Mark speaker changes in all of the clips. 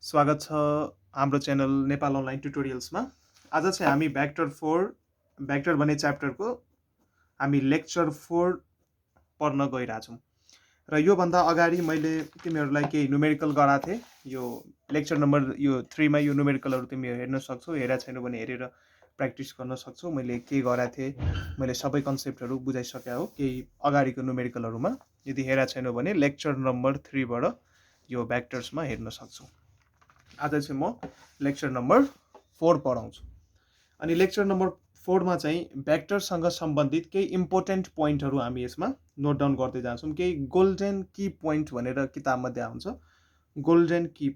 Speaker 1: स्वागत छ हाम्रो च्यानल नेपाल अनलाइन ट्युटोरियल्समा। आज चाहिँ हामी भ्याक्टर भन्ने च्याप्टरको हामी लेक्चर 4 पढ्न गइरहेछौँ। र योभन्दा अगाडि मैले तिमीहरूलाई केही न्युमेरिकल गराएको थिएँ। यो लेक्चर नम्बर 3 मा यो न्युमेरिकलहरू तिमी हेर्न सक्छौ। हेरेको छैनौ भने हेरेर प्र्याक्टिस गर्न सक्छौ। मैले के गराएको थिएँ, मैले सबै कन्सेप्टहरू बुझाइसकेँ हो केही अगाडिको न्युमेरिकलहरूमा। यदि हेरेको छैनौ भने लेक्चर नम्बर 3 बाट यो भ्याक्टर्समा हेर्न सक्छौ। आज चाहिँ म लेक्चर नम्बर 4 पढाउँछु। अनि लेक्चर नम्बर 4 मा चाहिँ भ्याक्टरसँग सम्बन्धित केही इम्पोर्टेन्ट पोइन्टहरू हामी यसमा नोट डाउन गर्दै जान्छौँ। केही गोल्डन की पोइन्ट भनेर किताबमा दिएको हुन्छ। गोल्डन की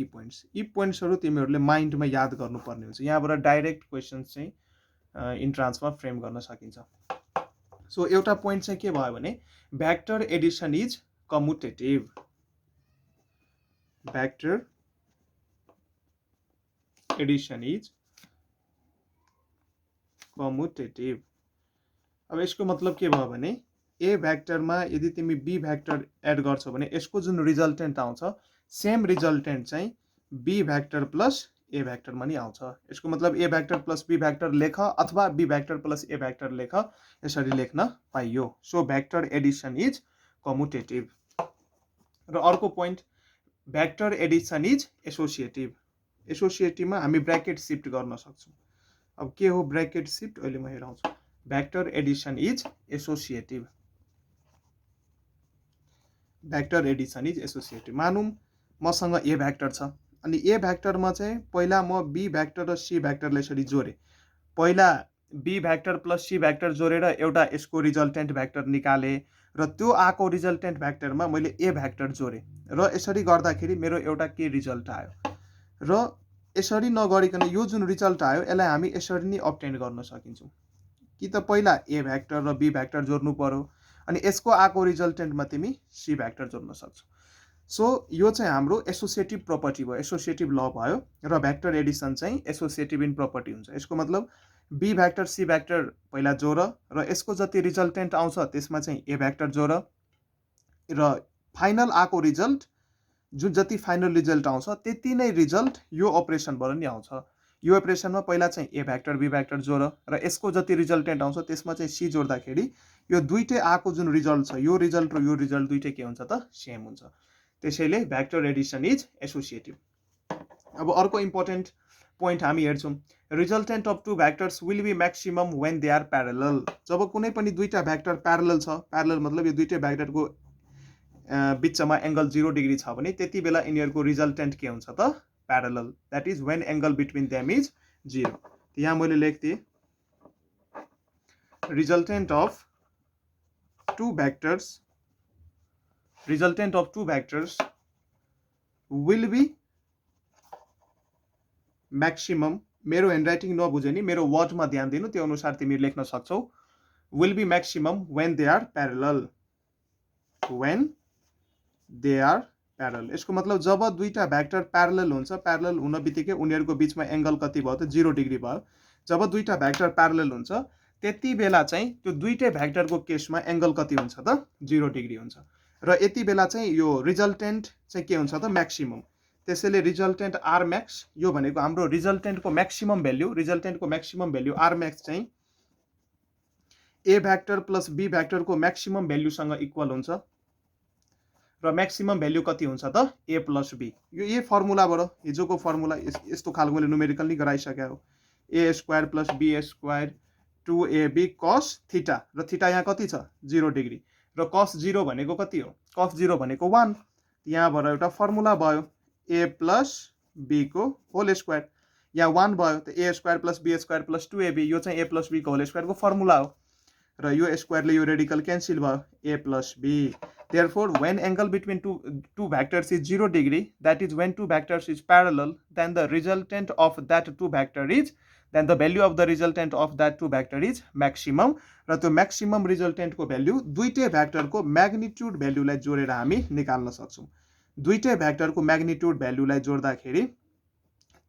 Speaker 1: पोइन्ट्स यी पोइन्ट्सहरू तिमीहरूले माइन्डमा याद गर्नुपर्ने हुन्छ। यहाँबाट डाइरेक्ट क्वेसन्स चाहिँ इन्ट्रान्समा फ्रेम गर्न सकिन्छ। सो एउटा पोइन्ट चाहिँ के भयो भने vector addition is कम्युटेटिभ। Vector addition is commutative। अब यसको मतलब के भयो भने ए भ्याक्टरमा यदि तिमी बी भ्याक्टर एड गर्छौ भने यसको जुन रिजल्टेन्ट आउँछ सेम रिजल्टेन्ट चाहिँ बी भ्याक्टर प्लस ए भ्याक्टरमा नि आउँछ। यसको मतलब A vector plus B vector लेख अथवा B vector plus A vector लेख, यसरी लेख्न पाइयो। So vector addition is commutative. र अर्को point vector addition is associative. एसोसिएटिभमा हामी ब्र्याकेट सिफ्ट गर्न सक्छौँ। अब के हो ब्र्याकेट सिफ्ट अहिले म हेराउँछु। Vector addition is associative. Vector addition is associative. मानौँ मसँग ए भ्याक्टर छ अनि ए भ्याक्टरमा चाहिँ पहिला म बी भ्याक्टर र सी भ्याक्टरलाई यसरी जोडेँ। पहिला B vector plus C vector जोडेर एउटा यसको रिजल्टेन्ट भ्याक्टर निकालेँ र त्यो आएको रिजल्टेन्ट भ्याक्टरमा मैले ए भ्याक्टर जोडेँ र यसरी गर्दाखेरि मेरो एउटा के रिजल्ट आयो। र यसरी नगरिकन यो जुन रिजल्ट आयो यसलाई हामी यसरी नै अब्टेन गर्न सकिन्छौँ। कि त पहिला ए भ्याक्टर र बी भ्याक्टर जोड्नु पर्यो अनि यसको आएको रिजल्टेन्टमा तिमी सी भ्याक्टर जोड्न सक्छौ। सो यो चाहिँ हाम्रो एसोसिएटिभ प्रोपर्टी भयो, एसोसिएटिभ ल भयो। र भ्याक्टर एडिसन चाहिँ एसोसिएटिभ इन प्रोपर्टी हुन्छ। यसको मतलब बी भ्याक्टर सी भ्याक्टर पहिला जोड र यसको जति रिजल्टेन्ट आउँछ त्यसमा चाहिँ ए भ्याक्टर जोड र फाइनल आएको रिजल्ट जुन जति फाइनल रिजल्ट आउँछ त्यति नै रिजल्ट यो अपरेसनबाट नि आउँछ। यो अपरेसनमा पहिला चाहिँ ए भ्याक्टर बी भ्याक्टर जोड र यसको जति रिजल्टेन्ट आउँछ त्यसमा चाहिँ सी जोड्दाखेरि यो दुईटै आएको जुन रिजल्ट छ यो रिजल्ट र यो रिजल्ट दुईटै के हुन्छ त सेम हुन्छ। त्यसैले भ्याक्टर एडिसन इज एसोसिएटिभ। अब अर्को इम्पोर्टेन्ट पोइन्ट हामी हेर्छौँ। Resultant of two vectors will be maximum when they are parallel. जब कुनै पनि दुईटा भ्याक्टर प्यारलल छ, प्यारलल मतलब यो दुईटै भ्याक्टरको बिचमा एङ्गल 0 डिग्री छ भने त्यति बेला यिनीहरूको रिजल्टेन्ट के हुन्छ त parallel. That is when angle between them is 0। यहाँ मैले लेख्थेँ resultant of two vectors will be maximum. मेरो ह्यान्डराइटिङ नबुझे नि मेरो वर्डमा ध्यान दिनु, त्यो अनुसार तिमी लेख्न सक्छौ। Will be maximum when they are parallel. When they are parallel यसको मतलब जब दुईटा भ्याक्टर प्यारलल हुन्छ, प्यारलल हुन बित्तिकै उनीहरूको बिचमा एङ्गल कति भयो त 0 डिग्री भयो। जब दुईटा भ्याक्टर प्यारलल हुन्छ त्यति बेला चाहिँ त्यो दुईटै भ्याक्टरको केसमा एङ्गल कति हुन्छ त 0 डिग्री हुन्छ र यति बेला चाहिँ यो रिजल्टेन्ट चाहिँ के हुन्छ त म्याक्सिमम। त्यसैले रिजल्टेन्ट आर म्याक्स, यो भनेको हाम्रो रिजल्टेन्टको म्याक्सिमम भ्याल्यु आर म्याक्स चाहिँ ए भ्याक्टर प्लस बी भ्याक्टरको म्याक्सिमम भ्याल्युसँग इक्वल हुन्छ। र म्याक्सिमम भ्याल्यु कति हुन्छ त ए प्लस बी। यो ए फर्मुलाबाट हिजोको फर्मुला यस्तो खालको मैले न्युमेरिकल नि गराइसकेँ हो। A square plus B square 2ab cos theta र थीटा यहाँ कति छ 0 डिग्री र कस 0 भनेको कति हो, कस 0 भनेको 1। यहाँबाट एउटा फर्मुला भयो ए प्लस बी को होल स्क्वायर। यहाँ 1 भयो त A square plus B square plus 2ab, यो चाहिँ ए प्लस बी को होल स्क्वायरको फर्मुला हो। र यो स्क्वायरले यो रेडिकल क्यान्सल भयो A plus B. Therefore, when angle between two vectors is 0 degree, that is when two vectors is parallel, then the resultant of that two vector is, then the value of the resultant of that two vector is maximum। र त्यो maximum resultant को value दुईटै vector को magnitude भ्याल्युलाई जोडेर हामी निकाल्न सक्छौँ। दुईटै भ्याक्टर को म्याग्निट्युड भ्याल्युलाई जोड्दाखेरि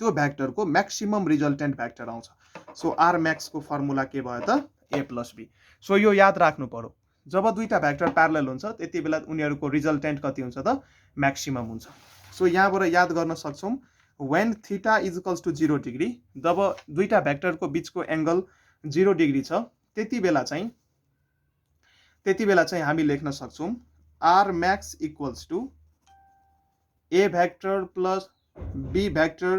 Speaker 1: त्यो भ्याक्टर को म्याक्सिमम रिजल्टेन्ट भ्याक्टर आउँछ। सो आर म्याक्स को फर्मुला के भयो त ए प्लस बी। सो यो याद राख्नु पर्यो। जब दुईटा भेक्टर प्यारलल हुन्छ त्यति बेला उनीहरूको रिजल्टेन्ट कति हुन्छ त म्याक्सिमम हुन्छ सो यहाँबाट याद गर्न सक्छौँ when theta is equals to 0 degree जब दुईटा भेक्टरको बीचको एंगल 0 डिग्री छ त्यति बेला चाहिँ हामी लेख्न सक्छौँ r max equals to a vector plus b vector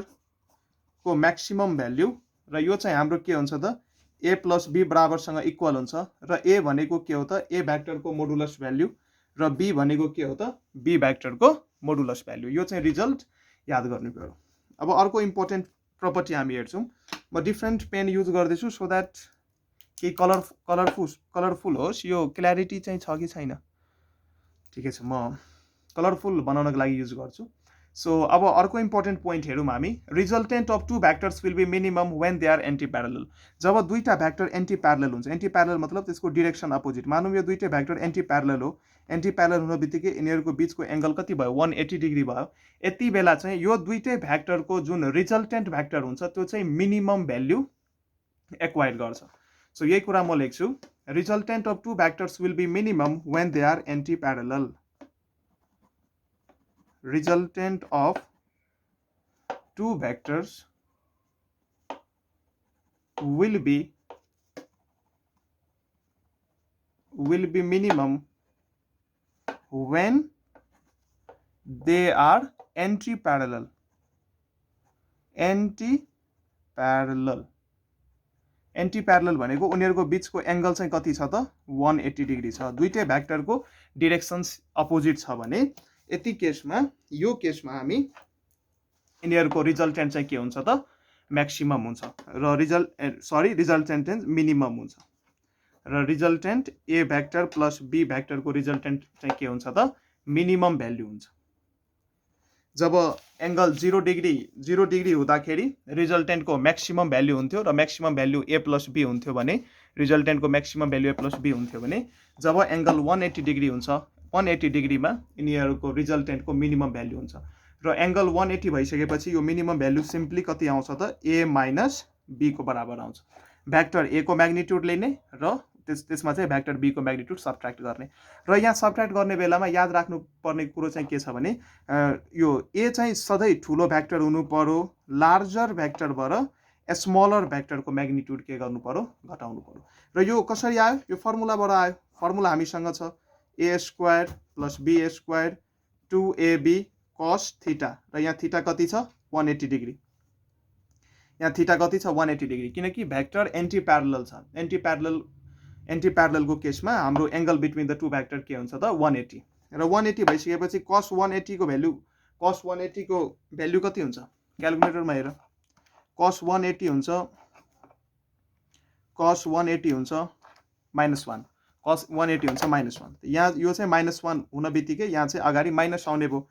Speaker 1: को म्याक्सिमम भ्याल्यु र यो चाहिँ हाम्रो के हुन्छ त a प्लस b बराबरसँग इक्वल हुन्छ र a भनेको के हो त a भेक्टरको मोडुलस भ्याल्यु र b भनेको के हो त b भेक्टरको मोडुलस भ्याल्यु यो चाहिँ रिजल्ट याद गर्नु पर्यो अब अर्को इम्पोर्टेन्ट प्रपर्टी हामी हेर्छौँ म डिफ्रेन्ट पेन युज गर्दैछु सो द्याट के कलरफुल होस् यो क्ल्यारिटी चाहिँ छ कि छैन ठिकै छ म कलरफुल बनाउनको लागि युज गर्छु सो अब अर्को इम्पोर्टेन्ट पोइन्ट हेरौँ हामी resultant of two vectors will be minimum when they are anti parallel जब दुईटा भेक्टर एन्टी प्यारलल हुन्छ एन्टी प्यारलल मतलब त्यसको डिरेक्सन अपोजिट मानौँ यो दुईटै भेक्टर एन्टी प्यारलल हो एन्टी प्यारलल हुन बित्तिकै यिनीहरूको बीचको एंगल कति भयो 180 डिग्री भयो यति बेला चाहिँ यो दुईटै भेक्टरको जुन रिजल्टेन्ट भेक्टर हुन्छ त्यो चाहिँ मिनिमम भ्याल्यु एक्वायर गर्छ सो यही कुरा म लेख्छु resultant of two vectors will be minimum when they are anti parallel resultant of two vectors will be minimum when they are anti-parallel भनेको उनीहरूको बीचको एंगल चाहिँ कति छ त 180 डिग्री छ दुईटै भेक्टरको डिरेक्सन्स अपोजिट छ भने यति केसमा यो केसमा हामी यिनीहरूको रिजल्टेन्ट चाहिँ के हुन्छ त म्याक्सिमम हुन्छ र रिजल्टेन्ट मिनिमम हुन्छ र resultant A vector plus B भेक्टरको रिजल्टेन्ट चाहिँ के हुन्छ त मिनिमम भ्याल्यु हुन्छ जब एंगल 0 डिग्री हुँदाखेरि रिजल्टेन्टको म्याक्सिमम भ्याल्यु हुन्थ्यो र maximum value A plus B हुन्थ्यो भने रिजल्टेन्टको maximum value A plus B हुन्थ्यो भने जब एंगल 180 डिग्री हुन्छ 180 डिग्रीमा यिनीहरूको रिजल्टेन्टको मिनिमम भ्याल्यु हुन्छ र एंगल 180 भइसकेपछि यो मिनिमम भ्याल्यु सिम्पली कति आउँछ त a माइनस b को बराबर आउँछ भेक्टर a को म्याग्निट्युड लिने र त्यसमा चाहिँ भेक्टर b को म्याग्निट्युड सबट्र्याक्ट गर्ने र यहाँ सबट्र्याक्ट गर्ने बेलामा याद राख्नु पर्ने कुरो चाहिँ के छ भने यो a चाहिँ सधैँ ठुलो भेक्टर हुनु पर्यो लार्जर भेक्टरबाट स्मलर भेक्टरको म्याग्निट्युड के गर्नु पर्यो घटाउनु पर्यो र यो कसरी आयो यो फर्मुलाबाट आयो फर्मुला हामीसँग छ a square plus b square 2ab cos theta र यहाँ थीटा कति छ 180 डिग्री यहाँ थीटा कति छ 180 डिग्री किनकि भेक्टर एन्टी प्यारलल छ एन्टी प्यारललको केसमा हाम्रो angle between the two vector के हुन्छ त 180 र 180 भइसकेपछि cos 180 को भ्याल्यु कति हुन्छ क्याल्कुलेटरमा हेर cos 180 हुन्छ -1 cos 180 हुन्छ -1 यहाँ यो चाहिँ -1 हुन बित्तिकै यहाँ चाहिँ अगाडि माइनस आउने भयो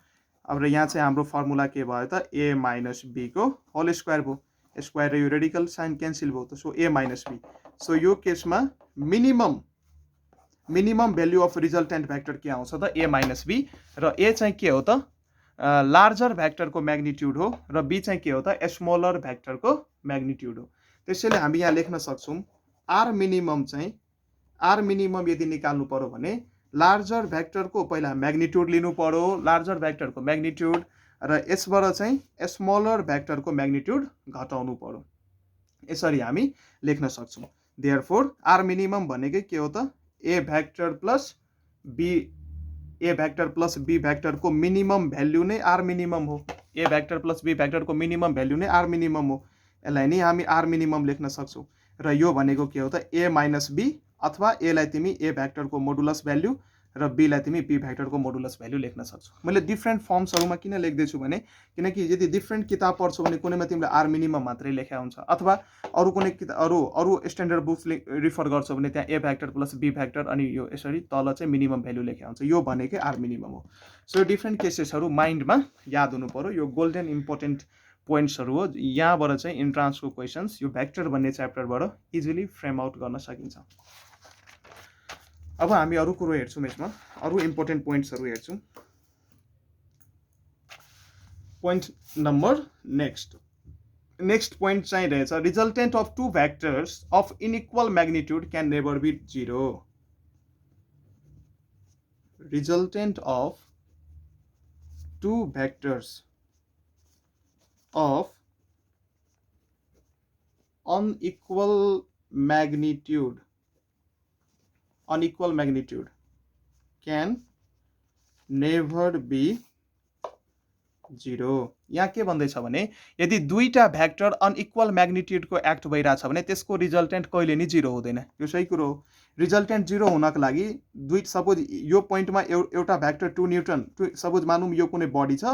Speaker 1: अब र यहाँ चाहिँ हाम्रो फर्मुला के भयो त a माइनस b को होल स्क्वायर भयो स्क्वायर र यो रेडिकल साइन क्यान्सल भयो त so a minus b so यो केसमा minimum value of resultant vector के आउँछ त a माइनस b र a चाहिँ के हो त लार्जर भेक्टरको म्याग्निट्युड हो र b चाहिँ के हो त स्मलर भेक्टरको म्याग्निट्युड हो त्यसैले हामी यहाँ लेख्न सक्छौँ आर मिनिमम यदि निकाल्नु पर्यो भने लार्जर भेक्टरको पहिला म्याग्निट्युड लिनु पर्यो लार्जर भेक्टरको म्याग्निट्युड र यसबाट चाहिँ स्मलर भेक्टरको म्याग्निट्युड घटाउनु पर्यो यसरी हामी लेख्न सक्छौँ देयरफोर आर मिनिमम भनेकै के हो त ए भेक्टर प्लस बी भेक्टरको मिनिमम भ्याल्यु नै आर मिनिमम हो ए भेक्टर प्लस बी भेक्टरको मिनिमम भ्याल्यु नै आर मिनिमम हो यसलाई नै हामी आर मिनिमम लेख्न सक्छौँ र यो भनेको के हो त ए माइनस बी अथवा ए लाई तिमी ए भेक्टरको मोडुलस भ्याल्यु र बी लाई तिमी बी भेक्टरको मोडुलस भ्याल्यु लेख्न सक्छौ मैले डिफ्रेन्ट फर्म्सहरुमा किन लेख्दैछु भने किनकि यदि डिफ्रेन्ट किताब पढ्छौ भने कुनैमा तिमीले आर मिनिमम मात्रै लेखेको हुन्छ अथवा अरु कुनै अरु स्ट्यान्डर्ड बुक्स रिफर गर्छौ भने त्यहाँ A vector plus B vector अनि यो यसरी तल चाहिँ मिनिमम भ्याल्यु लेखेको हुन्छ यो भनेकै आर मिनिमम हो सो यो डिफ्रेन्ट केसेसहरु माइन्डमा याद हुनु पर्यो यो गोल्डन इम्पोर्टेन्ट पोइन्ट्सहरु हो यहाँबाट चाहिँ इन्ट्रान्सको क्वेशन्स यो भेक्टर भन्ने च्याप्टरबाट इजिली फ्रेम आउट गर्न सकिन्छ अब हामी अरु कुरो हेर्छौं यसमा अरु इम्पोर्टेन्ट पोइन्ट्सहरु हेर्छौं पोइन्ट नम्बर नेक्स्ट पोइन्ट चाहिँ रहेछ resultant of two vectors of unequal magnitude can never be 0 resultant of two vectors of unequal magnitude can never be 0. यहाँ के भन्दैछ भने यदि दुईटा भेक्टर अनइक्वल म्याग्निट्युडको एक्ट भइरहेछ भने त्यसको रिजल्टेन्ट कहिले नि 0 हुँदैन। यो सही कुरो हो। रिजल्टेन्ट 0 हुनको लागि सपोज यो पोइन्टमा एउटा भेक्टर 2 न्युटन, सपोज मानौँ यो कुनै बडी छ,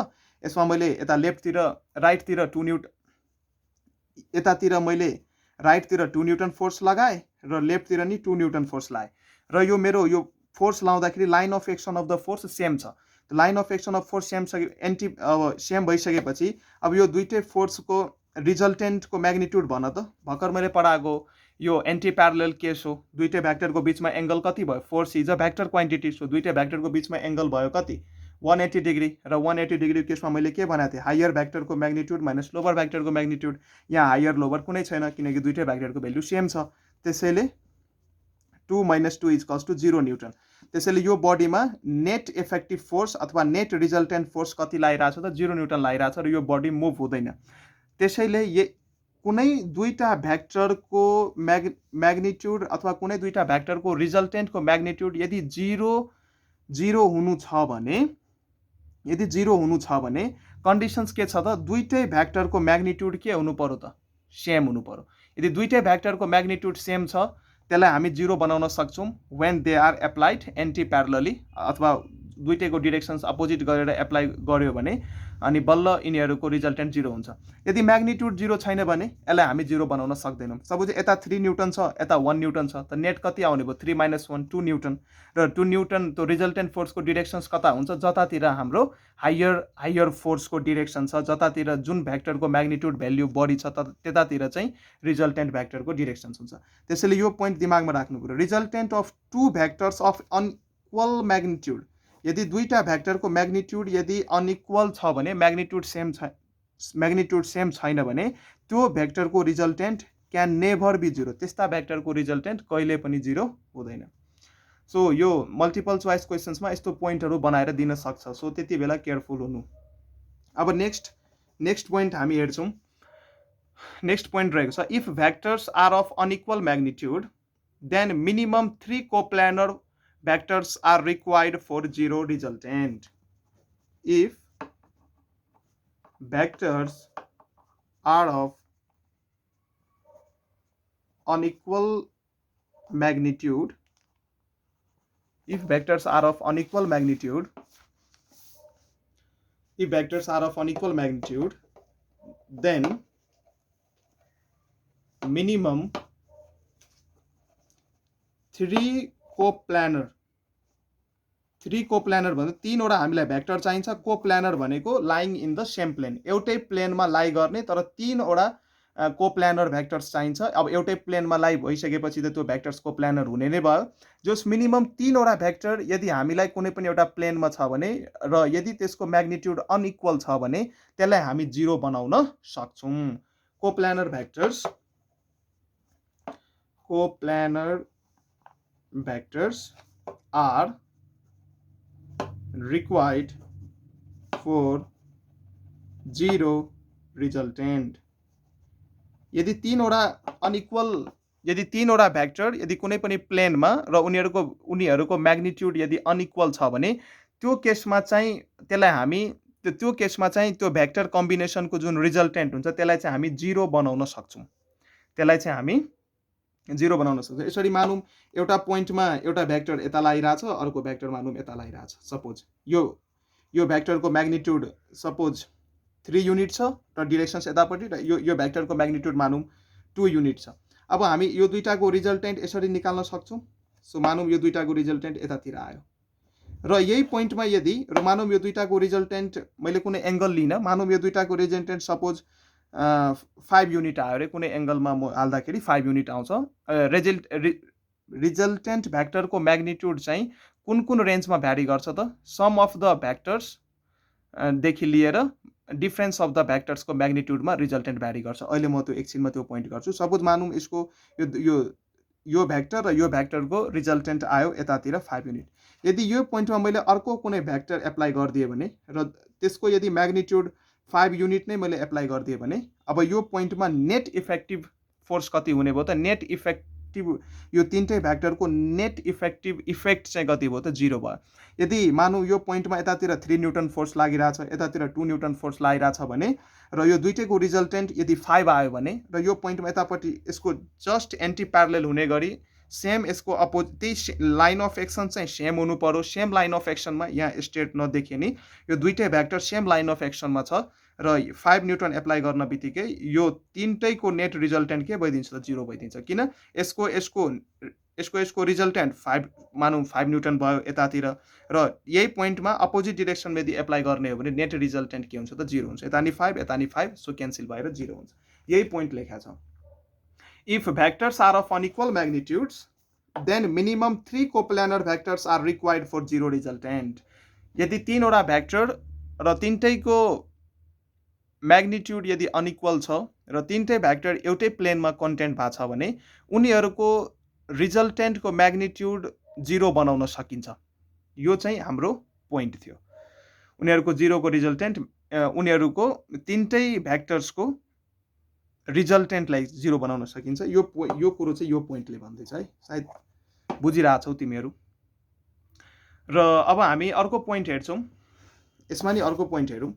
Speaker 1: यसमा मैले यता लेफ्टतिर राइटतिर 2 न्युटन, यतातिर मैले राइटतिर 2 न्युटन फोर्स लगाएँ र लेफ्टतिर नि 2 न्युटन फोर्स लगाएँ र यो मेरो यो फोर्स लाउँदाखेरि line of action of the force same छ। Line of action of force same भइसकेपछि अब यो दुईटै फोर्सको रिजल्टेन्टको म्याग्निट्युड भन त। भर्खर मैले पढाएको यो एन्टी प्यारलल केस हो। दुईटै भेक्टरको बिचमा एङ्गल कति भयो? Force is a vector quantity. So दुईटै भेक्टरको बिचमा एङ्गल भयो कति? 180 डिग्री। र 180 डिग्री केसमा मैले के भनेको थिएँ? हायर भेक्टरको म्याग्निट्युड माइनस लोवर भेक्टरको म्याग्निट्युड। यहाँ हायर लोवर कुनै छैन किनकि दुईटै भेक्टरको भ्यालु सेम छ। त्यसैले 2 - 2 = 0 न्युटन। त्यसैले यो बडीमा नेट इफेक्टिभ फोर्स अथवा नेट रिजल्टेन्ट फोर्स कति लागिरहेछ त? 0 न्युटन लागिरहेछ र यो बडी मुभ हुँदैन। त्यसैले कुनै दुईटा भेक्टरको म्याग्निट्युड अथवा कुनै दुईटा भेक्टरको रिजल्टेन्टको म्याग्निट्युड यदि 0 हुनु छ भने कन्डिसन्स के छ त? दुईटै भेक्टरको म्याग्निट्युड के हुनु पर्यो त? सेम हुनु पर्यो। यदि दुईटै भेक्टरको म्याग्निट्युड सेम छ त्यसलाई हामी 0 बनाउन सक्छौँ when they are applied anti प्यारलली, अथवा दुईटैको डिरेक्सन्स अपोजिट गरेर एप्लाई गर्यो भने अनि बल्ल यिनीहरूको रिजल्टेन्ट 0 हुन्छ। यदि म्याग्निट्युड 0 छैन भने यसलाई हामी 0 बनाउन सक्दैनौँ। सपोज यता 3 न्युटन छ, यता 1 न्युटन छ, त नेट कति आउने भयो? 3 - 1 2 न्युटन। र 2 न्युटन त्यो रिजल्टेन्ट फोर्सको डिरेक्सन्स कता हुन्छ? जतातिर हाम्रो हायर फोर्सको डिरेक्सन छ, जतातिर जुन भेक्टरको म्याग्निट्युड भ्याल्यु बढी छ त्यतातिर चाहिँ रिजल्टेन्ट भेक्टरको डिरेक्सन्स हुन्छ। त्यसैले यो पोइन्ट दिमागमा राख्नु पर्यो। Resultant of two vectors of unequal magnitude, यदि दुईटा भेक्टरको म्याग्निट्युड यदि अनइक्वल छ भने, म्याग्निट्युड सेम छैन भने त्यो भेक्टरको रिजल्टेन्ट क्यान नेभर बी 0। त्यस्ता भेक्टरको रिजल्टेन्ट कहिले पनि 0 हुँदैन। सो यो मल्टिपल चोइस क्वेसन्समा यस्तो पोइन्टहरू बनाएर दिन सक्छ। सो त्यति बेला केयरफुल हुनु। अब नेक्स्ट पोइन्ट हामी हेर्छौँ। नेक्स्ट पोइन्ट रहेको छ, if vectors are of unequal magnitude then minimum 3 coplanar vectors are required for 0 resultant. If vectors are of unequal magnitude, then minimum 3 coplanar भन्दा 3वटा हामीलाई भेक्टर चाहिन्छ। कोप्लानर भनेको lying in the same plane, एउटै प्लेनमा लाई गर्ने तर 3वटा कोप्लानर भेक्टर्स चाहिन्छ। अब एउटै प्लेनमा लाई भइसकेपछि त त्यो भेक्टर्स कोप्लानर हुने नै भयो। जस मिनिमम 3वटा भेक्टर यदि हामीलाई कुनै पनि एउटा प्लेनमा छ भने र यदि त्यसको म्याग्निट्युड अनइक्वल छ भने त्यसलाई हामी 0 बनाउन सक्छौँ। Coplanar vectors are required for 0 resultant. यदि 3वटा भेक्टर यदि कुनै पनि प्लेनमा र उनीहरूको म्याग्निट्युड यदि अनइक्वल छ भने त्यो केसमा चाहिँ त्यो भेक्टर कम्बिनेसनको जुन रिजल्टेन्ट हुन्छ त्यसलाई चाहिँ हामी 0 बनाउन सक्छौँ। यसरी मानौँ एउटा पोइन्टमा एउटा भेक्टर यता लागिरहेछ, अर्को भेक्टर मानौँ यता लागिरहेछ। सपोज यो भेक्टरको म्याग्निट्युड सपोज 3 युनिट छ र डिरेक्सन्स यतापट्टि, र यो भेक्टरको म्याग्निट्युड मानौँ 2 युनिट छ। अब हामी यो दुईटाको रिजल्टेन्ट यसरी निकाल्न सक्छौँ। सो मानौँ यो दुईटाको रिजल्टेन्ट यतातिर आयो र यही पोइन्टमा यदि मानौँ यो दुईटाको रिजल्टेन्ट मैले कुनै एङ्गल लिन, मानौँ यो दुईटाको रिजल्टेन्ट सपोज 5 युनिट आयो अरे, कुनै एङ्गलमा म हाल्दाखेरि 5 युनिट आउँछ। रिजल्टेन्ट भेक्टरको म्याग्निट्युड चाहिँ कुन रेन्जमा भ्यारी गर्छ त? सम अफ द भेक्टर्स देखि लिएर डिफरेन्स अफ द भेक्टर्सको म्याग्निट्युडमा रिजल्टेन्ट भ्यारी गर्छ। अहिले म त्यो एकछिनमा त्यो पोइन्ट गर्छु। सपोज मानौँ यसको यो यो भेक्टर र यो भेक्टरको रिजल्टेन्ट आयो यतातिर 5 युनिट। यदि यो पोइन्टमा मैले अर्को कुनै भेक्टर एप्लाई गरिदिएँ भने र त्यसको यदि म्याग्निट्युड 5 युनिट नै मैले एप्लाई गरिदिएँ भने अब यो पोइन्टमा नेट इफेक्टिभ फोर्स कति हुने भयो त नेट इफेक्टिभ यो तीनटै भेक्टरको नेट इफेक्टिभ इफेक्ट चाहिँ कति भयो त 0 भयो। यदि मानौँ यो पोइन्टमा यतातिर 3 न्युटन फोर्स लागिरहेछ यतातिर 2 न्युटन फोर्स लागिरहेछ भने र यो दुईटैको रिजल्टेन्ट यदि 5 आयो भने र यो पोइन्टमा यतापट्टि यसको जस्ट एन्टी प्यारलल हुने गरी सेम यसको त्यही लाइन अफ एक्सन चाहिँ सेम हुनु पर्यो। सेम लाइन अफ एक्सनमा यहाँ स्ट्रेट नदेखिए नि यो दुईटै भेक्टर सेम लाइन अफ एक्सनमा छ र 5 न्युटन एप्लाई गर्न बित्तिकै यो तीनटैको नेट रिजल्टेन्ट के भइदिन्छ त 0 भइदिन्छ। किन यसको रिजल्टेन्ट 5 मानौँ 5 न्युटन भयो यतातिर र यही पोइन्टमा अपोजिट डिरेक्सनमा यदि एप्लाई गर्ने हो भने नेट रिजल्टेन्ट के हुन्छ त 0 हुन्छ। यता नि 5 यता नि 5 सो क्यान्सल भएर 0 हुन्छ। यही पोइन्ट लेखेको छ। If vectors are of unequal magnitudes, then minimum 3 coplanar vectors are required for 0 resultant. यदि तीनवटा भेक्टर र तीनटैको म्याग्निट्युड यदि अनइक्वल छ र तीनटै भेक्टर एउटै प्लेनमा कन्टेन्ट भएको छ भने उनीहरूको रिजल्टेन्टको म्याग्निट्युड 0 बनाउन सकिन्छ। यो चाहिँ हाम्रो पोइन्ट थियो। उनीहरूको 0 को रिजल्टेन्ट उनीहरूको तीनटै भेक्टर्सको रिजल्टेन्टलाई 0 बनाउन सकिन्छ। यो कुरो चाहिँ यो पोइन्टले भन्दैछ है। सायद बुझिरहेछौ तिमीहरू। र अब हामी अर्को पोइन्ट हेर्छौँ। यसमा नि अर्को पोइन्ट हेरौँ।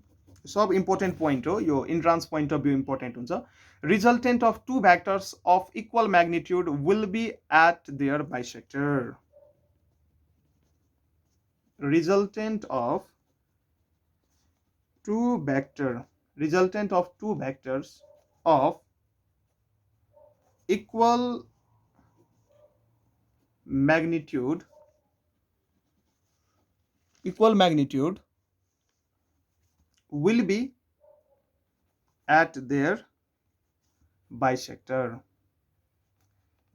Speaker 1: सब इम्पोर्टेन्ट पोइन्ट हो यो। Entrance point of view important हुन्छ। Resultant of two vectors of equal magnitude will be at their bisector. Resultant of two vectors of equal magnitude will be at their bisector।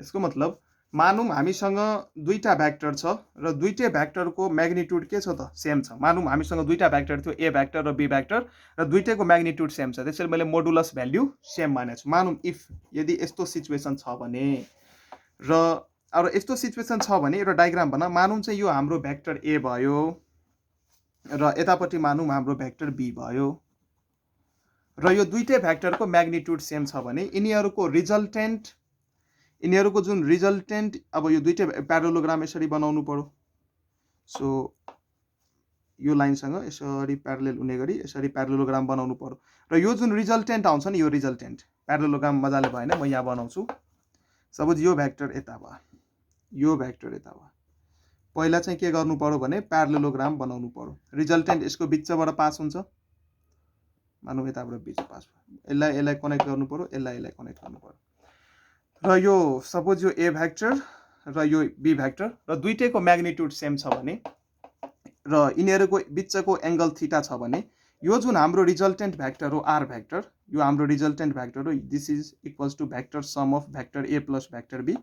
Speaker 1: यसको मतलब मानौँ हामीसँग दुईटा vector छ र दुईटै भेक्टरको म्याग्निट्युड के छ त सेम छ। मानौँ हामीसँग दुईटा भेक्टर थियो ए भेक्टर र बी भेक्टर र दुईटैको म्याग्निट्युड सेम छ। त्यसैले मैले मोडुलस भ्याल्यु सेम मानेको छु। मानौँ इफ यदि यस्तो सिचुएसन छ भने र अब यस्तो सिचुएसन छ भने एउटा डायग्राम बना। मानौँ चाहिँ यो हाम्रो भेक्टर ए भयो र यतापट्टि मानौँ हाम्रो भेक्टर बी भयो र यो दुईटै भेक्टरको म्याग्निट्युड सेम छ भने यिनीहरूको जुन रिजल्टेन्ट अब यो दुईटै प्यारालोग्राम यसरी बनाउनु पर्यो। सो यो लाइनसँग यसरी प्यारलेल हुने गरी यसरी प्यारालोग्राम बनाउनु पर्यो र यो जुन रिजल्टेन्ट आउँछ नि यो रिजल्टेन्ट प्यारालोग्राम मजाले भएन म यहाँ बनाउँछु। सपोज यो भेक्टर यता भयो यो भेक्टर यता भयो। पहिला चाहिँ के गर्नु पर्यो भने प्यारालोग्राम बनाउनु पर्यो। रिजल्टेन्ट यसको बिचबाट पास हुन्छ। मानौँ यताबाट बिच पास भयो। यसलाई कनेक्ट गर्नु पर्यो यसलाई कनेक्ट गर्नु पर्यो र यो सपोज यो ए भेक्टर र यो बी भेक्टर र दुईटैको म्याग्निट्युड सेम छ भने र यिनीहरूको बिचको एङ्गल थीटा छ भने यो जुन हाम्रो रिजल्टेन्ट भेक्टर हो आर भेक्टर यो हाम्रो रिजल्टेन्ट भेक्टर हो। This is equals to vector sum of vector A plus vector B.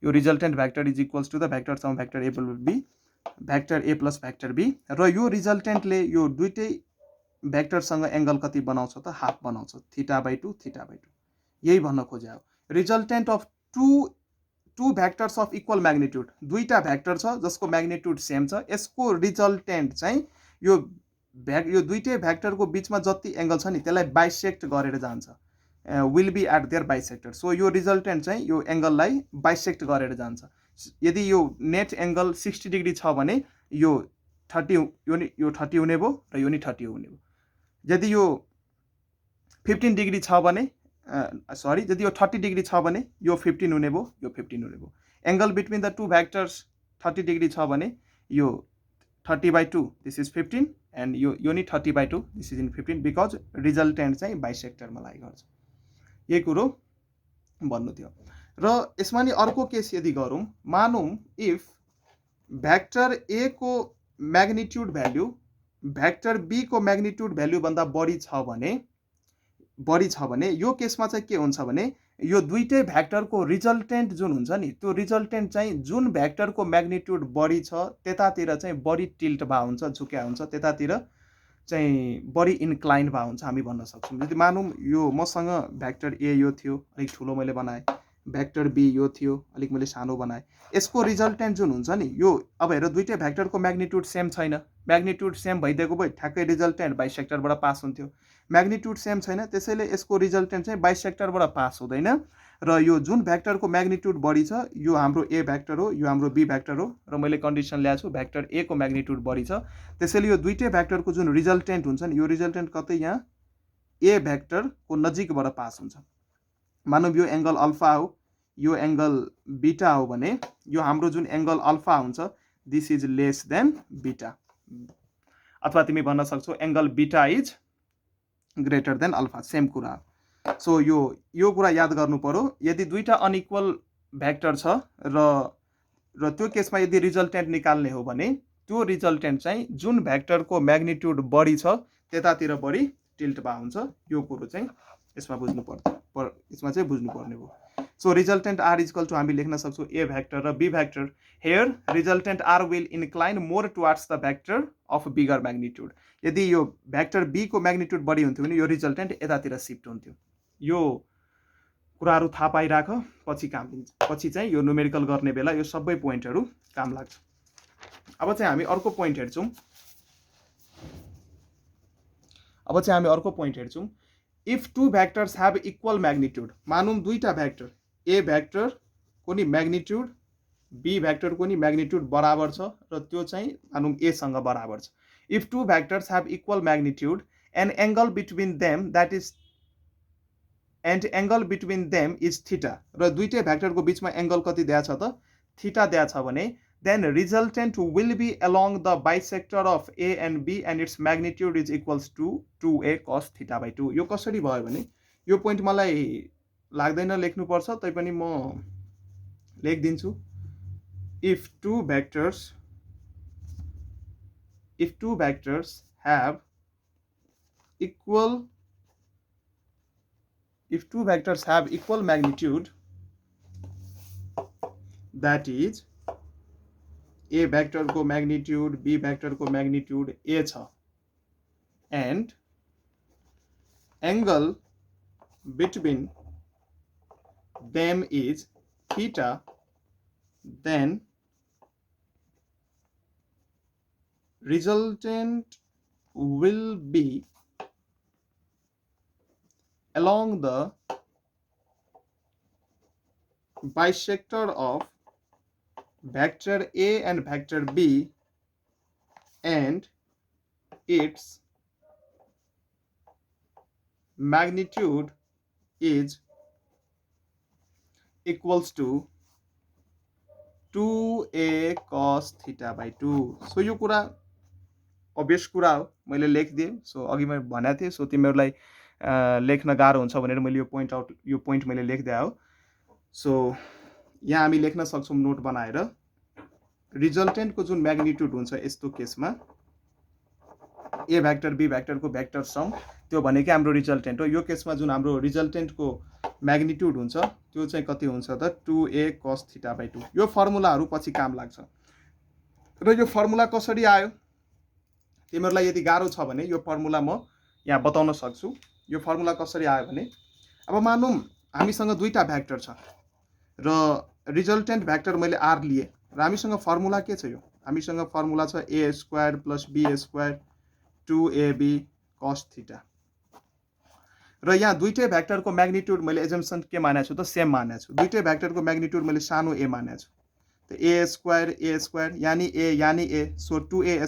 Speaker 1: यो resultant vector is equals to the vector sum vector A plus B vector A plus vector B र यो रिजल्टेन्टले यो दुईटै भेक्टरसँग angle कति बनाउँछ त half बनाउँछ। θ/2 θ/2 यही भन्न खोजे हो। Resultant of two vectors of equal magnitude दुईटा भेक्टर छ जसको म्याग्निट्युड सेम छ। यसको रिजल्टेन्ट चाहिँ यो दुईटै भेक्टरको बिचमा जति एङ्गल छ नि त्यसलाई बाइसेक्ट गरेर जान्छ। Will be at their bisector. So यो रिजल्टेन्ट चाहिँ यो एङ्गललाई बाइसेक्ट गरेर जान्छ। यदि यो नेट एङ्गल 60 डिग्री छ भने यो 30 हुने भयो र यो नि 30 हुने भयो। यदि यो 15 डिग्री छ भने यदि यो 30 डिग्री छ भने यो 15 हुने भयो यो 15 हुने भयो। Angle between the two vectors 30 degree छ भने यो 30/2 दिस इज 15 एन्ड यो नि 30/2 this is in 15 because resultant चाहिँ बाइसेक्टरमा लागि गर्छ। यही कुरो भन्नु थियो। र यसमा नि अर्को केस यदि गरौँ मानौँ इफ भेक्टर ए को म्याग्निट्युड भ्याल्यु भेक्टर बी को म्याग्निट्युड भ्याल्यु भन्दा बढी छ भने यो केसमा चाहिँ के हुन्छ भने यो दुईटै भेक्टरको रिजल्टेन्ट जुन हुन्छ नि त्यो रिजल्टेन्ट चाहिँ जुन भेक्टरको म्याग्निट्युड बढी छ त्यतातिर चाहिँ बढी टिल्ट भए हुन्छ झुक्या हुन्छ त्यतातिर चाहिँ बढी इन्क्लाइन भए हुन्छ हामी भन्न सक्छौँ। यदि मानौँ यो मसँग भेक्टर ए यो थियो अलिक ठुलो मैले बनाएँ भेक्टर बी यो थियो, अलिक मैले सानो बनाएँ। यसको रिजल्टेन्ट जुन हुन्छ नि यो अब हेर दुईटै भेक्टरको म्याग्निट्युड सेम छैन। म्याग्निट्युड सेम भइदिएको भए ठ्याक्कै रिजल्टेन्ट बाइसेक्टरबाट पास हुन्थ्यो। म्याग्निट्युड सेम छैन, त्यसैले यसको रिजल्टेन्ट चाहिँ बाइसेक्टरबाट पास हुँदैन। र यो जुन भेक्टरको म्याग्निट्युड बढी छ यो हाम्रो ए भेक्टर हो, यो हाम्रो बी भेक्टर हो, र मैले कन्डिसन ल्याएको छु भेक्टर ए को म्याग्निट्युड बढी छ। त्यसैले यो दुईटै भेक्टरको जुन रिजल्टेन्ट हुन्छ नि यो रिजल्टेन्ट कतै यहाँ ए भेक्टरको नजिकबाट पास हुन्छ। मानौँ यो एङ्गल अल्फा हो, यो एङ्गल बिटा हो भने यो हाम्रो जुन एङ्गल अल्फा हुन्छ दिस इज लेस देन बिटा, अथवा तिमी भन्न सक्छौ एङ्गल बिटा is greater than alpha, same कुरा हो। सो यो कुरा याद गर्नु पर्यो। यदि दुईटा अनइक्वल भेक्टर छ र त्यो केसमा यदि रिजल्टेन्ट निकाल्ने हो भने त्यो रिजल्टेन्ट चाहिँ जुन भेक्टरको म्याग्निट्युड बढी छ त्यतातिर बढी टिल्ट भए हुन्छ। यो कुरो चाहिँ यसमा यसमा चाहिँ बुझ्नुपर्ने हो। So resultant R equal to हामी लेख्न सक्छौँ ए भेक्टर र B vector. Here resultant R will incline more towards the vector of bigger magnitude. यदि यो भेक्टर बी को म्याग्निट्युड बढी हुन्थ्यो भने यो रिजल्टेन्ट यतातिर सिफ्ट हुन्थ्यो। यो कुराहरू थाहा पाइराख, पछि काम दिन्छ, पछि चाहिँ यो न्युमेरिकल गर्ने बेला यो सबै पोइन्टहरू काम लाग्छ। अब चाहिँ हामी अर्को पोइन्ट हेर्छौँ। If two vectors have equal magnitude, मानौँ दुईटा भेक्टर ए भेक्टर को नि मैग्निट्यूड बी भेक्टर को नि मैग्निट्यूड बराबर छ र त्यो चाहिँ मानौँ ए सँग बराबर छ। If two vectors have equal magnitude an angle between them that is and angle between them is theta, र दुईटै भेक्टर को बीचमा एंगल कति दिया छ त थीटा दिया छ भने then resultant will be along the bisector of A and B and its magnitude is equals to 2a cos theta by 2। यो कसरी भयो भने यो पोइन्ट मलाई लाग्दैन लेख्नु पर्छ, तैपनि म लेखिदिन्छु। if two vectors have equal magnitude, that is A vector को मैग्निट्यूड बी भेक्टर को मैग्निट्यूड ए छ and angle between them is theta, then resultant will be along the bisector of vector A and vector B and its magnitude is equals to 2a cos theta by 2। So यो कुरा obvious कुरा हो, मैले लेखिदिएँ। So अघि मैले भनेको थिएँ, so तिमीहरूलाई लेख्न गाह्रो हुन्छ भनेर मैले यो पोइन्ट मैले लेखिदिए हो। सो यहाँ हामी लेख्न सक्छौँ नोट बनाएर रिजल्टेन्ट को जुन म्याग्निट्युड हुन्छ यस्तो केसमा ए भेक्टर बी भेक्टर को भेक्टर सम त्यो भनेकै हाम्रो रिजल्टेन्ट हो। यो केसमा जुन हाम्रो रिजल्टेन्ट को म्याग्निट्युड हुन्छ त्यो चाहिँ कति हुन्छ त 2a cos theta by 2। यो फर्मुलाहरू पछि काम लाग्छ। र यो फर्मुला कसरी आयो तिमीहरूलाई यदि गाह्रो छ भने यो फर्मुला म यहाँ बताउन सक्छु। यो फर्मुला कसरी आयो भने अब मानौँ हामीसँग दुईटा भेक्टर छ र रिजल्टेन्ट भेक्टर मैले आर लिए र हामीसँग फर्मुला के छ, यो हामीसँग फर्मुला छ A square plus B square 2ab cos theta. र यहाँ दुईटै भेक्टर को मैग्निट्यूड मैले एजम्पसन के मानेको छु त सेम मानेको छु। दुईटै भेक्टर को मैग्निट्यूड मैले सानो ए मानेको छु, तो ए स्क्वायर यानी A, so 2a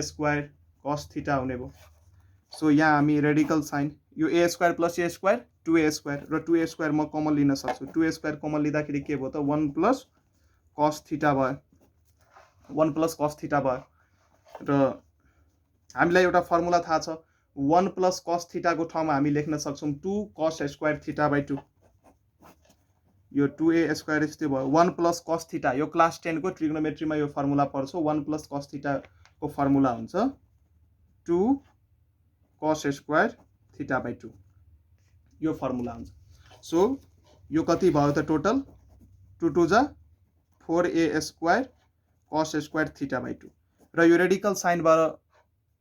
Speaker 1: square cos theta हुने भयो। सो यहाँ हामी रेडिकल साइन यो A square plus A square 2a square र 2a स्क्वायर म कमन लिन सक्छु। 2a स्क्वायर कमन लिँदाखेरि के भयो त 1 प्लस cos थीटा भयो, 1 प्लस cos थीटा भयो। र हामीलाई एउटा फर्मुला थाहा छ 1 प्लस cos थीटा को ठाउँमा हामी लेख्न सक्छौँ 2 cos स्क्वायर थीटा by 2। यो 2a स्क्वायर यस्तै भयो 1 प्लस cos थीटा। यो क्लास 10 को ट्रिग्नोमेट्रीमा यो फर्मुला पर्छ। 1 प्लस cos थीटा को फर्मुला हुन्छ 2 cos स्क्वायर थीटा by 2, यो फर्मुला हुन्छ। सो यो कति भयो त टोटल 2 2 जा 4a square cos square theta by 2। र यो रेडिकल साइनबाट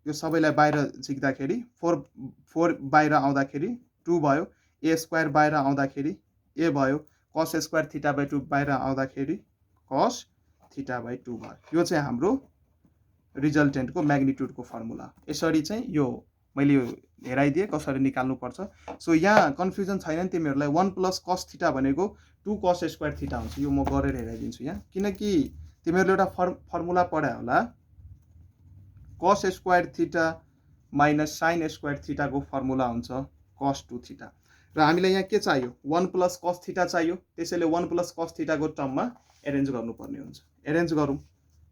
Speaker 1: यो सबैलाई बाहिर झिक्दाखेरि 4 बाहिर आउँदाखेरि 2 भयो, a स्क्वायर बाहिर आउँदाखेरि ए भयो cos स्क्वायर थीटा बाइ 2 बाहिर आउँदाखेरि cos थीटा बाइ 2 भयो। यो चाहिँ हाम्रो रिजल्टेन्टको म्याग्निट्युडको फर्मुला। यसरी चाहिँ यो मैले यो हेराइदिएँ कसरी निकाल्नु पर्छ। सो यहाँ कन्फ्युजन छैन नि तिमीहरूलाई। 1 + cos थीटा भनेको 2 cos स्क्वायर थीटा हुन्छ। यो म गरेर हेराइदिन्छु यहाँ, किनकि तिमीहरूले एउटा फर्मुला पढायो होला, cos square theta minus sin square थीटाको फर्मुला हुन्छ cos 2 थीटा। र हामीलाई यहाँ के चाहियो, 1 + cos थीटा चाहियो। त्यसैले 1 + cos थीटाको टर्ममा एरेन्ज गर्नुपर्ने हुन्छ। एरेन्ज गरौँ।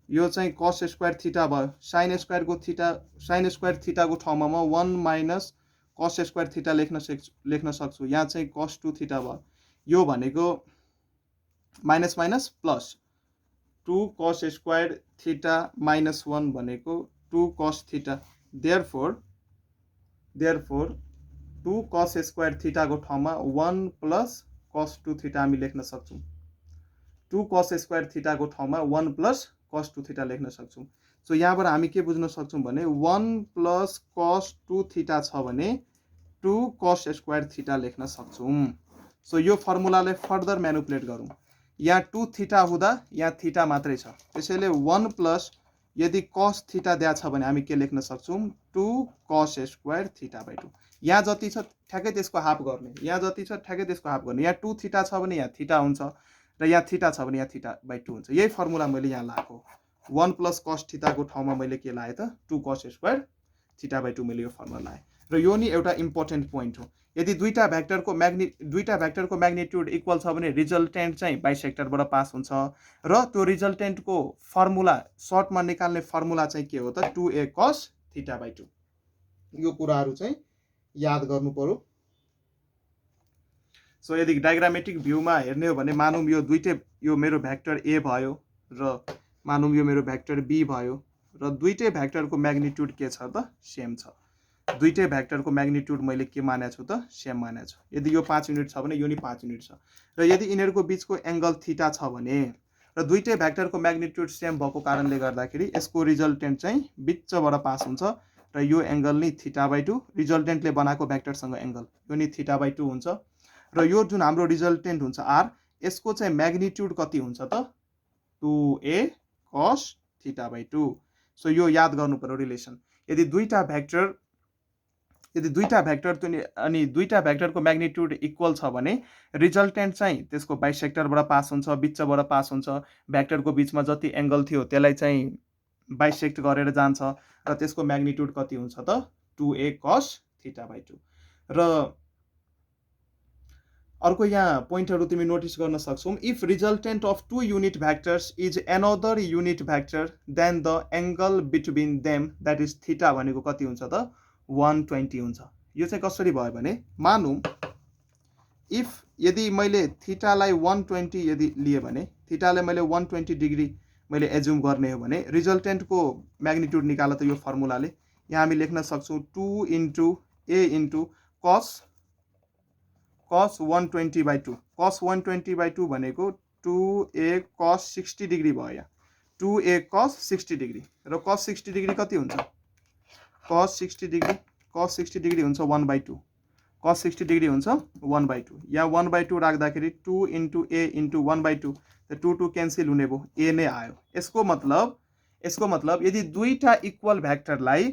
Speaker 1: यो चाहिँ cos स्क्वायर थीटा भयो। sin स्क्वायर थीटाको ठाउँमा म 1 - cos स्क्वायर थीटा लेख्न सक्छु। यहाँ चाहिँ cos 2 थीटा भयो। यो भनेको minus minus plus 2 cos square theta minus 1 भनेको 2 cos theta. Therefore 2 cos square थीटाको ठाउँमा 1 + cos 2 थीटा हामी लेख्न सक्छौँ। 2 cos स्क्वायर थीटाको ठाउँमा 1 + cos 2 थीटा लेख्न सक्छौँ। सो यहाँबाट हामी के बुझ्न सक्छौँ भने 1 + cos 2 थीटा छ भने 2 cos स्क्वायर थीटा लेख्न सक्छौँ। सो यो फर्मुलालाई फर्दर म्यानिपुलेट गरौँ। यहाँ 2 थीटा हुँदा यहाँ थीटा मात्रै छ। त्यसैले 1 + यदि cos थीटा दिया छ भने हामी के लेख्न सक्छौँ, 2 cos स्क्वायर थीटा बाइ 2। यहाँ जति छ ठ्याक्कै त्यसको हाफ गर्ने, यहाँ जति छ ठ्याक्कै त्यसको हाफ गर्ने। यहाँ 2 थीटा छ भने यहाँ थीटा हुन्छ र यहाँ थीटा छ भने यहाँ थीटा बाइ 2 हुन्छ। यही फर्मुला मैले यहाँ लाएको। 1 + cos थीटाको ठाउँमा मैले के लाएँ त, 2 cos स्क्वायर थीटा बाइ 2 मैले यो फर्मुला लाएँ। र यो नि एउटा इम्पोर्टेन्ट पोइन्ट हो। यदि दुईटा भेक्टरको म्याग्निट्युड इक्वल छ भने रिजल्टेन्ट चाहिँ बाइसेक्टरबाट पास हुन्छ। र त्यो रिजल्टेन्टको फर्मुला सर्टमा निकाल्ने फर्मुला चाहिँ के हो त, 2a cos थीटा बाइ 2। यो कुराहरू चाहिँ याद गर्नु पर्यो। सो यदि डायग्रामेटिक भ्यूमा हेर्ने हो भने मानौँ यो मेरो भेक्टर ए भयो र मानौँ यो मेरो भेक्टर बी भयो र दुईटै भेक्टरको म्याग्निट्युड के छ त, सेम छ। दुईटै भेक्टरको म्याग्निट्युड मैले के मानेको छु त, सेम मानेको छु। यदि यो 5 युनिट छ भने यो नि 5 युनिट छ। र यदि यिनीहरूको बिचको एङ्गल थीटा छ भने र दुईटै भेक्टरको म्याग्निट्युड सेम भएको कारणले गर्दाखेरि यसको रिजल्टेन्ट चाहिँ बिचबाट पास हुन्छ र यो एङ्गल नि थीटा बाइ 2, रिजल्टेन्टले बनाएको भेक्टरसँग एङ्गल यो नि थीटा बाइ 2 हुन्छ। र यो जुन हाम्रो रिजल्टेन्ट हुन्छ आर, यसको चाहिँ म्याग्निट्युड कति हुन्छ त, 2a cos theta by 2। So यो याद गर्नु पर्यो रिलेसन। यदि दुईटा भेक्टर अनि दुईटा भेक्टरको म्याग्निट्युड इक्वल छ भने रिजल्टेन्ट चाहिँ त्यसको बाइसेक्टरबाट पास हुन्छ, बिचबाट पास हुन्छ। भेक्टरको बिचमा जति एङ्गल थियो त्यसलाई चाहिँ बाइसेक्ट गरेर जान्छ र त्यसको म्याग्निट्युड कति हुन्छ त, 2a cos थीटा बाइ 2। र अर्को यहाँ पोइन्टहरू तिमी नोटिस गर्न सक्छौ। If resultant of 2 unit vectors is another unit vector then the angle between them that is theta भनेको कति हुन्छ त, 120 हुन्छ। यो चाहिँ कसरी भयो भने मानौँ यदि मैले थीटालाई 120 यदि लिए भने, थीटालाई मैले 120 डिग्री मैले एज्युम गर्ने हो भने रिजल्टेन्टको म्याग्निट्युड निकाल त यो फर्मुलाले। यहाँ हामी लेख्न सक्छौँ 2 * a * cos 120 by 2। cos 120 by 2 भनेको 2a cos 60 डिग्री भयो। यहाँ 2a cos 60 डिग्री र cos 60 डिग्री कति हुन्छ, cos 60 डिग्री हुन्छ 1/2। cos 60 डिग्री हुन्छ 1/2। यहाँ 1/2 राख्दाखेरि 2 * a * 1/2 त 2 क्यान्सल हुने भयो, a नै आयो। यसको मतलब यदि दुईटा इक्वल भेक्टरलाई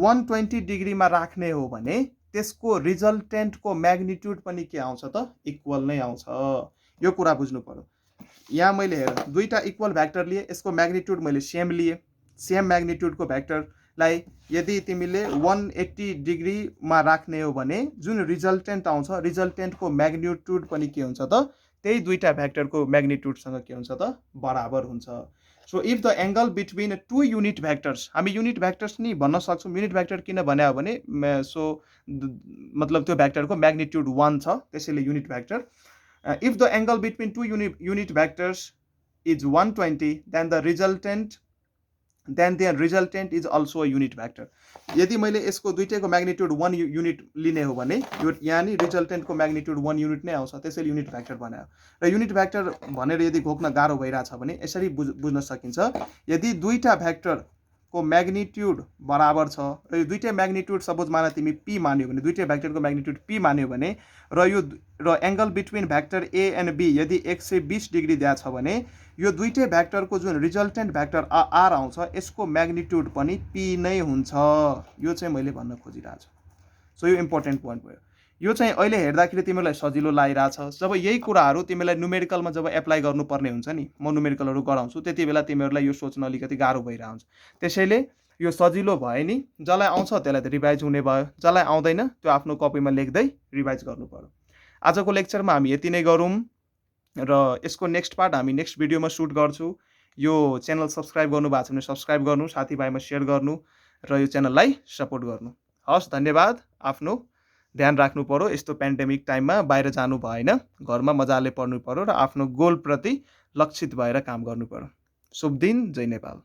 Speaker 1: 120 डिग्रीमा राख्ने हो भने त्यसको रिजल्टेन्टको म्याग्निट्युड पनि के आउँछ त, इक्वल नै आउँछ। यो कुरा बुझ्नु पर्यो। यहाँ मैले हेर दुईटा इक्वल भेक्टर लिए, यसको म्याग्निट्युड मैले सेम लिए। सेम म्याग्निट्युडको भेक्टरलाई यदि तिमीले 180 डिग्रीमा राख्ने हो भने जुन रिजल्टेन्ट आउँछ, रिजल्टेन्टको म्याग्निट्युड पनि के हुन्छ त, त्यही दुईटा भेक्टरको म्याग्निट्युडसँग के हुन्छ त, बराबर हुन्छ। So if the angle between 2 unit vectors, हामी युनिट भेक्टर्स नि भन्न सक्छौँ। युनिट भेक्टर किन भन्यो भने सो मतलब त्यो भेक्टरको म्याग्निट्युड 1 छ, त्यसैले unit vector. If the angle between 2 unit vectors is 120 then the resultant is also a unit vector. यदि मैले यसको दुईटैको म्याग्निट्युड 1 युनिट लिने हो भने यो यहाँ नि रिजल्टेन्टको म्याग्निट्युड 1 युनिट नै आउँछ, त्यसैले युनिट भेक्टर बनायो। र युनिट भेक्टर भनेर यदि घोक्न गाह्रो भइरहेछ भने यसरी बुझ्न सकिन्छ। यदि दुईटा भेक्टर को म्याग्निट्युड बराबर छ र यो दुईटै म्याग्निट्युड सपोज मान तिमी p मान्यो भने दुईटै भेक्टरको म्याग्निट्युड p मान्यो भने र angle between vector a and b यदि 120 डिग्री दिया छ भने यो दुईटै भेक्टरको जुन रिजल्टेन्ट भेक्टर r आउँछ यसको म्याग्निट्युड पनि p नै हुन्छ। यो चाहिँ मैले भन्न खोजिरहेको छु। सो यो इम्पोर्टेन्ट पोइन्ट भयो। यो चाहिँ अहिले हेर्दाखेरि तिमीलाई सजिलो लागिरहेछ। जब यही कुराहरू तिमीलाई न्युमेरिकलमा जब एप्लाई गर्नुपर्ने हुन्छ नि, म न्युमेरिकलहरू गराउँछु, त्यति बेला तिमीहरूलाई यो सोच्न अलिकति गाह्रो भइरहेको हुन्छ। त्यसैले यो सजिलो भयो नि, जसलाई आउँछ त्यसलाई त रिभाइज हुने भयो, जसलाई आउँदैन त्यो आफ्नो कपीमा लेख्दै रिभाइज गर्नु पर्यो। आजको लेक्चरमा हामी यति नै गरौँ र यसको नेक्स्ट पार्ट हामी नेक्स्ट भिडियोमा सुट गर्छु। यो च्यानल सब्स्क्राइब गर्नुभएको छ भने सब्स्क्राइब गर्नु, साथीभाइमा सेयर गर्नु र यो च्यानललाई सपोर्ट गर्नु। हस्, धन्यवाद। आफ्नो ध्यान राख्नु पर्यो। यस्तो पेन्डेमिक टाइममा बाहिर जानु भएन, घरमा मजाले पढ्नु पर्यो र आफ्नो गोलप्रति लक्षित भएर काम गर्नु पर्यो। शुभ दिन। जय नेपाल।